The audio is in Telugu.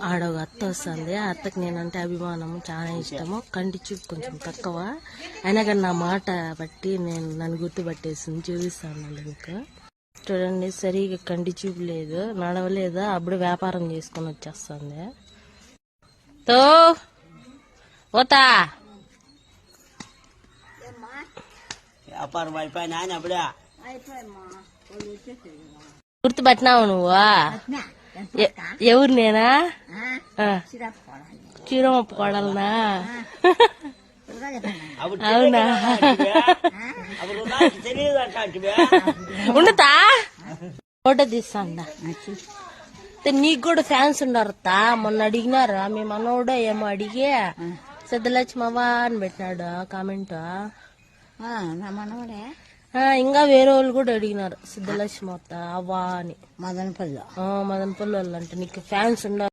ఆడ ఒక అత్త వస్తుంది. ఆ అత్తకి నేనంటే అభిమానము, చాలా ఇష్టము. కంటి చూపు కొంచెం తక్కువ అయినా కానీ నా మాట బట్టి నన్ను గుర్తుపట్టేసింది. చూపిస్తాను మీకు చూడండి. సరిగా కంటి చూపు లేదు, నడవలేదు. అప్పుడు వ్యాపారం చేసుకొని వచ్చేస్తుంది. తో పోతా వ్యాపారం అయిపోయినా అప్పుడే గుర్తుపట్టినావు నువ్వు? ఎవరు నేనా? చీరమప్ప కోడలనా? అవునా? ఉండతా ఫోటో తీస్తాండా. నీకు కూడా ఫ్యాన్స్ ఉండరుతా. మొన్న అడిగినారా మీ మనోడు ఏమో అడిగి సిద్ధలక్ష్మవ్వా అని పెట్టినాడు కామెంట్. ఇంకా వేరే వాళ్ళు కూడా అడిగినారు సిద్ధలక్ష్మి అవ్వా అని. మదనపల్లి వాళ్ళు అంటే నీకు ఫ్యాన్స్ ఉండరు.